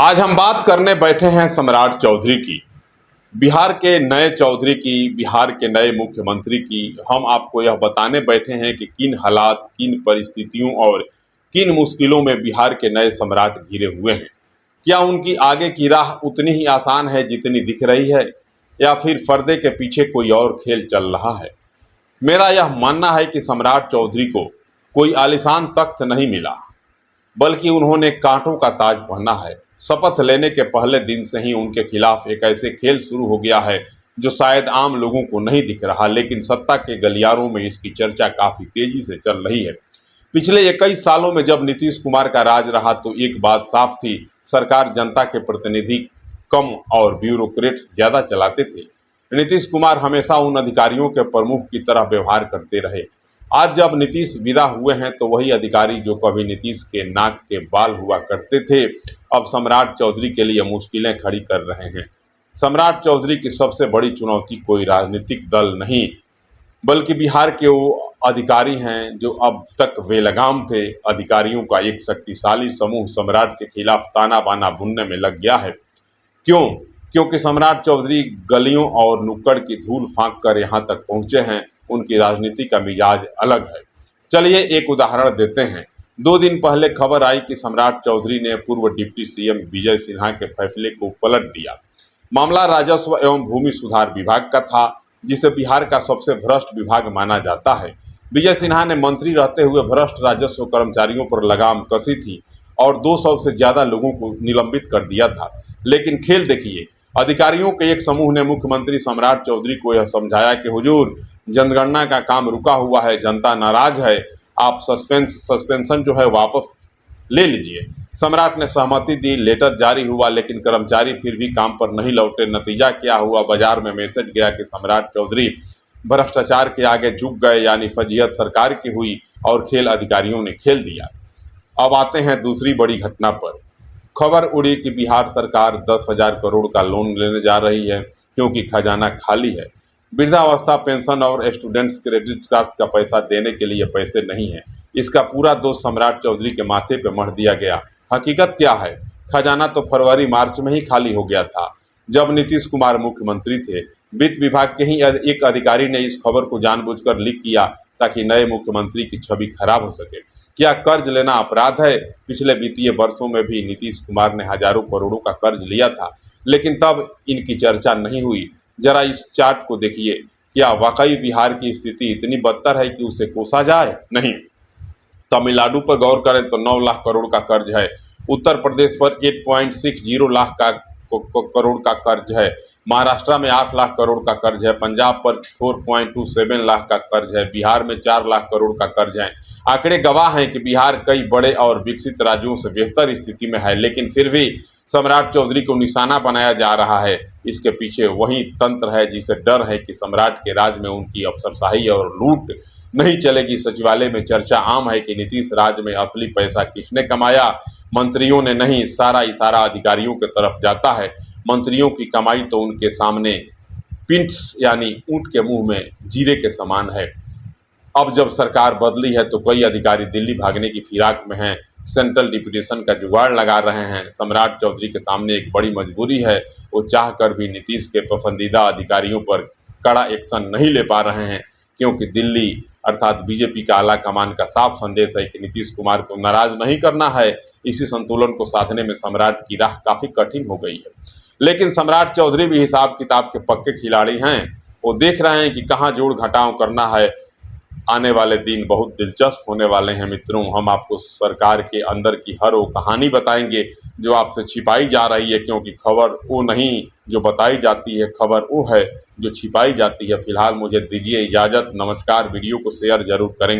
आज हम बात करने बैठे हैं सम्राट चौधरी की, बिहार के नए चौधरी की, बिहार के नए मुख्यमंत्री की। हम आपको यह बताने बैठे हैं कि किन हालात, किन परिस्थितियों और किन मुश्किलों में बिहार के नए सम्राट घिरे हुए हैं। क्या उनकी आगे की राह उतनी ही आसान है जितनी दिख रही है, या फिर पर्दे के पीछे कोई और खेल चल रहा है। मेरा यह मानना है कि सम्राट चौधरी को कोई आलीशान तख्त नहीं मिला, बल्कि उन्होंने कांटों का ताज पहना है। शपथ लेने के पहले दिन से ही उनके खिलाफ एक ऐसे खेल शुरू हो गया है जो शायद आम लोगों को नहीं दिख रहा, लेकिन सत्ता के गलियारों में इसकी चर्चा काफी तेजी से चल रही है। पिछले 21 सालों में जब नीतीश कुमार का राज रहा तो एक बात साफ थी, सरकार जनता के प्रतिनिधि कम और ब्यूरोक्रेट्स ज्यादा चलाते थे। नीतीश कुमार हमेशा उन अधिकारियों के प्रमुख की तरह व्यवहार करते रहे। आज जब नीतीश विदा हुए हैं तो वही अधिकारी जो कभी नीतीश के नाक के बाल हुआ करते थे, अब सम्राट चौधरी के लिए मुश्किलें खड़ी कर रहे हैं। सम्राट चौधरी की सबसे बड़ी चुनौती कोई राजनीतिक दल नहीं, बल्कि बिहार के वो अधिकारी हैं जो अब तक बेलगाम थे। अधिकारियों का एक शक्तिशाली समूह सम्राट के खिलाफ ताना बाना बुनने में लग गया है। क्यों? क्योंकि सम्राट चौधरी गलियों और नुक्कड़ की धूल फांक कर यहाँ तक पहुँचे हैं। उनकी राजनीति का मिजाज अलग है। चलिए एक उदाहरण देते हैं। 2 दिन पहले खबर आई कि सम्राट चौधरी ने पूर्व डिप्टी सीएम विजय सिन्हा के फैसले को पलट दिया। मामला राजस्व एवं भूमि सुधार विभाग का था, जिसे बिहार का सबसे भ्रष्ट विभाग माना जाता है। विजय सिन्हा ने मंत्री रहते हुए भ्रष्ट राजस्व कर्मचारियों पर लगाम कसी थी और 200 से ज्यादा लोगों को निलंबित कर दिया था। लेकिन खेल देखिए, अधिकारियों के एक समूह ने मुख्यमंत्री सम्राट चौधरी को यह समझाया कि हुजूर, जनगणना का काम रुका हुआ है, जनता नाराज है, आप सस्पेंशन जो है वापस ले लीजिए। सम्राट ने सहमति दी, लेटर जारी हुआ, लेकिन कर्मचारी फिर भी काम पर नहीं लौटे। नतीजा क्या हुआ? बाजार में मैसेज गया कि सम्राट चौधरी भ्रष्टाचार के आगे झुक गए, यानी फजीहत सरकार की हुई और खेल अधिकारियों ने खेल दिया। अब आते हैं दूसरी बड़ी घटना पर। खबर उड़ी कि बिहार सरकार 10,000 करोड़ का लोन लेने जा रही है, क्योंकि खजाना खाली है। वृद्धावस्था पेंशन और स्टूडेंट्स क्रेडिट कार्ड का पैसा देने के लिए पैसे नहीं है। इसका पूरा दोष सम्राट चौधरी के माथे पर मढ़ दिया गया। हकीकत क्या है? खजाना तो फरवरी मार्च में ही खाली हो गया था, जब नीतीश कुमार मुख्यमंत्री थे। वित्त विभाग के ही एक अधिकारी ने इस खबर को जानबूझकर लीक किया ताकि नए मुख्यमंत्री की छवि खराब हो सके। क्या कर्ज लेना अपराध है? पिछले वित्तीय वर्षों में भी नीतीश कुमार ने हजारों करोड़ों का कर्ज लिया था, लेकिन तब इनकी चर्चा नहीं हुई। जरा इस चार्ट को देखिए, क्या वाकई बिहार की स्थिति इतनी बदतर है कि उसे कोसा जाए? नहीं। तमिलनाडु पर गौर करें तो 9 लाख करोड़ का कर्ज है, उत्तर प्रदेश पर 8.60 लाख करोड़ का कर्ज है, महाराष्ट्र में 8 लाख करोड़ का कर्ज है, पंजाब पर 4.27 लाख का कर्ज है, बिहार में 4 लाख करोड़ का कर्ज है। आंकड़े गवाह हैं कि बिहार कई बड़े और विकसित राज्यों से बेहतर स्थिति में है, लेकिन फिर भी सम्राट चौधरी को निशाना बनाया जा रहा है। इसके पीछे वही तंत्र है जिसे डर है कि सम्राट के राज में उनकी अफसरशाही और लूट नहीं चलेगी। सचिवालय में चर्चा आम है कि नीतीश राज में असली पैसा किसने कमाया? मंत्रियों ने नहीं। सारा इशारा अधिकारियों की तरफ जाता है। मंत्रियों की कमाई तो उनके सामने पिंट्स यानी ऊंट के मुंह में जीरे के समान है। अब जब सरकार बदली है तो कई अधिकारी दिल्ली भागने की फिराक में हैं, सेंट्रल डिप्यूटेशन का जुगाड़ लगा रहे हैं। सम्राट चौधरी के सामने एक बड़ी मजबूरी है, वो चाह कर भी नीतीश के पसंदीदा अधिकारियों पर कड़ा एक्शन नहीं ले पा रहे हैं, क्योंकि दिल्ली अर्थात बीजेपी का आला कमान का साफ संदेश है कि नीतीश कुमार को नाराज नहीं करना है। इसी संतुलन को साधने में सम्राट की राह काफ़ी कठिन हो गई है। लेकिन सम्राट चौधरी भी हिसाब किताब के पक्के खिलाड़ी हैं। वो देख रहे हैं कि कहाँ जोड़ घटाव करना है। आने वाले दिन बहुत दिलचस्प होने वाले हैं मित्रों। हम आपको सरकार के अंदर की हर वो कहानी बताएंगे जो आपसे छिपाई जा रही है, क्योंकि खबर वो नहीं जो बताई जाती है, खबर वो है जो छिपाई जाती है। फिलहाल मुझे दीजिए इजाज़त। नमस्कार। वीडियो को शेयर जरूर करेंगे।